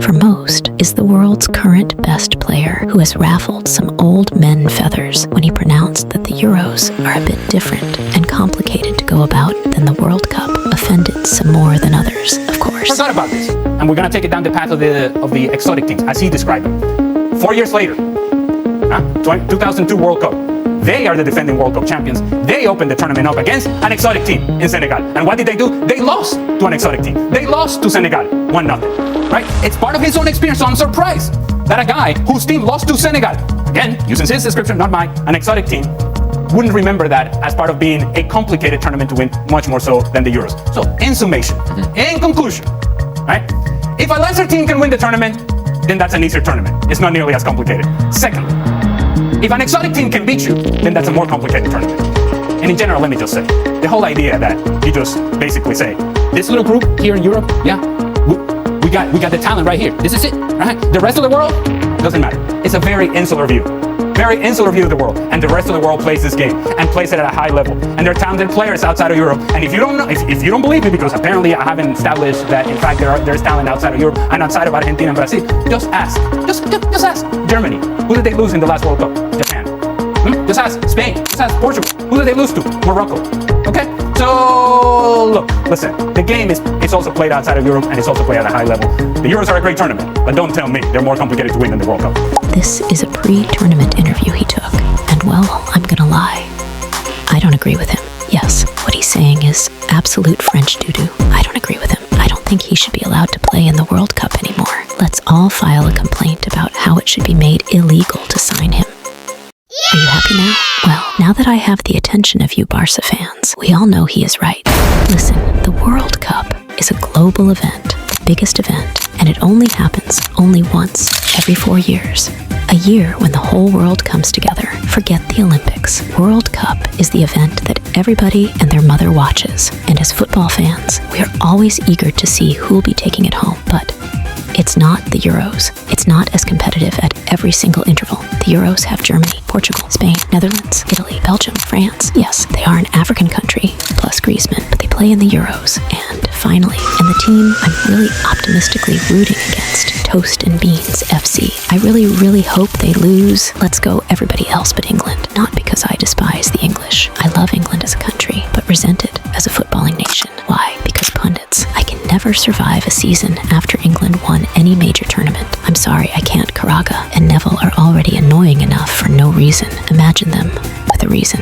for most, is the world's current best player who has raffled some old men feathers when he pronounced that the Euros are a bit different and complicated to go about than the World Cup, offended some more than others, of course. I thought about this, and we're going to take it down the path of the exotic teams, as he described them. 4 years later, 2002 World Cup. They are the defending World Cup champions. They opened the tournament up against an exotic team in Senegal. And what did they do? They lost to an exotic team. They lost to Senegal, 1-0. Right? It's part of his own experience, so I'm surprised that a guy whose team lost to Senegal, again, using his description, not mine, an exotic team, wouldn't remember that as part of being a complicated tournament to win, much more so than the Euros. So, in summation, in conclusion, right? If a lesser team can win the tournament, then that's an easier tournament. It's not nearly as complicated. Secondly, if an exotic team can beat you, then that's a more complicated tournament. And in general, let me just say, the whole idea that you just basically say, this little group here in Europe, yeah, we got the talent right here. This is it, right? The rest of the world doesn't matter. It's a very insular view. Very insular view of the world, and the rest of the world plays this game and plays it at a high level. And there are talented players outside of Europe. And if you don't know, if you don't believe me, because apparently I haven't established that in fact there's talent outside of Europe and outside of Argentina and Brazil, just ask. Just ask Germany. Who did they lose in the last World Cup? Japan. Just ask Spain. Just ask Portugal. Who did they lose to? Morocco. Okay. So look, listen. The game it's also played outside of Europe and it's also played at a high level. The Euros are a great tournament, but don't tell me they're more complicated to win than the World Cup. This is a pre-tournament interview he took, and well, I'm gonna lie. I don't agree with him. Yes, what he's saying is absolute French doo-doo. I don't agree with him. I don't think he should be allowed to play in the World Cup anymore. Let's all file a complaint about how it should be made illegal to sign him. Are you happy now? Well, now that I have the attention of you Barca fans, we all know he is right. Listen, the World Cup is a global event, the biggest event, and it only happens only once every 4 years. A year when the whole world comes together. Forget the Olympics. World Cup is the event that everybody and their mother watches. And as football fans, we are always eager to see who will be taking it home. But it's not the Euros. It's not as competitive at every single interval. The Euros have Germany, Portugal, Spain, Netherlands, Italy, Belgium, France. Yes, they are an African country, plus Griezmann, but they play in the Euros. And finally, and the team I'm really optimistically rooting against, Toast and Beans FC. I really hope they lose. Let's go everybody else but England. Not because I despise the English. I love England as a country, but resent it as a footballing nation. Why? Because pundits. I can never survive a season after England won any major tournament. I'm sorry I can't. Caraga and Neville are already annoying enough for no reason. Imagine them with a reason.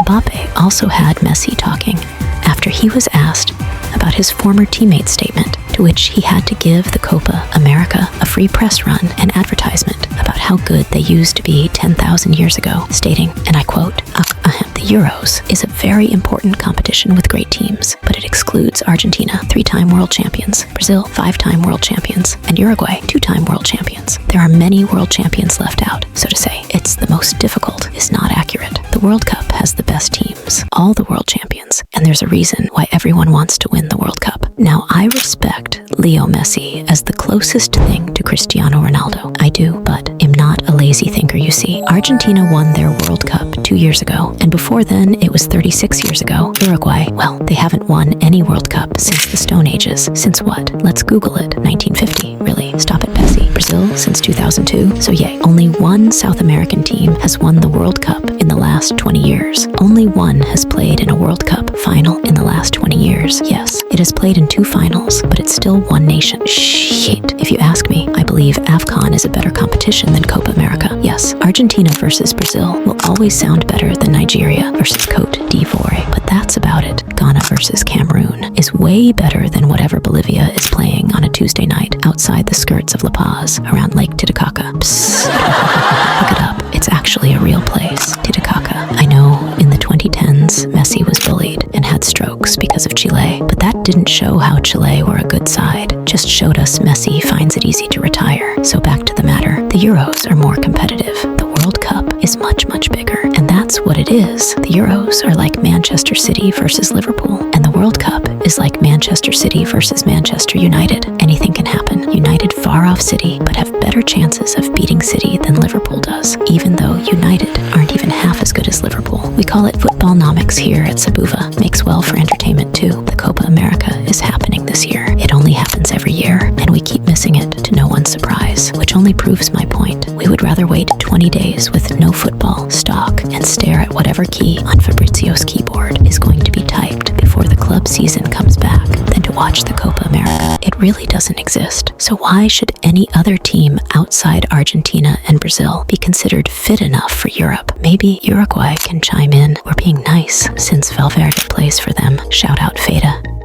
Mbappe also had Messi talking after he was asked about his former teammate's statement, to which he had to give the Copa America a free press run and advertisement about how good they used to be 10,000 years ago, stating, and I quote, "The Euros is a very important competition with great teams, but it excludes Argentina, 3-time world champions, Brazil, 5-time world champions, and Uruguay, 2-time world champions. There are many world champions left out, so to say it's the most difficult is not accurate. The World Cup has the best teams, all the world champions, and there's a reason why everyone wants to win the World Cup. Now, I respect Leo Messi as the closest thing to Cristiano Ronaldo. I do, but am not a lazy thinker, you see. Argentina won their World Cup 2 years ago, and before then, it was 36 years ago. Uruguay, well, they haven't won any World Cup since the Stone Ages. Since what? Let's Google it. 1950. Really? Stop it, Bessie. Brazil since 2002. So yay, only one South American team has won the World Cup in the last 20 years. Only one has played in a World Cup final in the last 20 years. Yes, it has played in 2 finals, but it's still one nation. Shit. If you ask me, I believe AFCON is a better competition than Copa America. Yes, Argentina versus Brazil will always sound better than Nigeria versus Cote d'Ivoire, but that's about it. Ghana versus Cameroon is way better than whatever Bolivia is playing on a Tuesday night outside the skirts of La Paz around Lake Titicaca. Psst. Look it up. It's actually a real place. Titicaca. I know in the 2010s, Messi was bullied and had strokes because of Chile, but that didn't show how Chile were a good side. Just showed us Messi finds it easy to retire. So back to the matter. The Euros are more competitive. The World Cup is much bigger, and that's what it is. The Euros are like Manchester City versus Liverpool, and the World Cup is like Manchester City versus Manchester United. Anything can happen. United far off City, but have better chances of beating City than Liverpool does, even though United aren't even half as good as Liverpool. We call it footballnomics here at Sabuva. Makes well for entertainment too. The Copa America is happening this year. It only happens every year, and we keep missing it. this, which only proves my point. We would rather wait 20 days with no football, stock, and stare at whatever key on Fabrizio's keyboard is going to be typed before the club season comes back than to watch the Copa America. It really doesn't exist. So why should any other team outside Argentina and Brazil be considered fit enough for Europe? Maybe Uruguay can chime in. We're being nice since Valverde plays for them. Shout out Feta.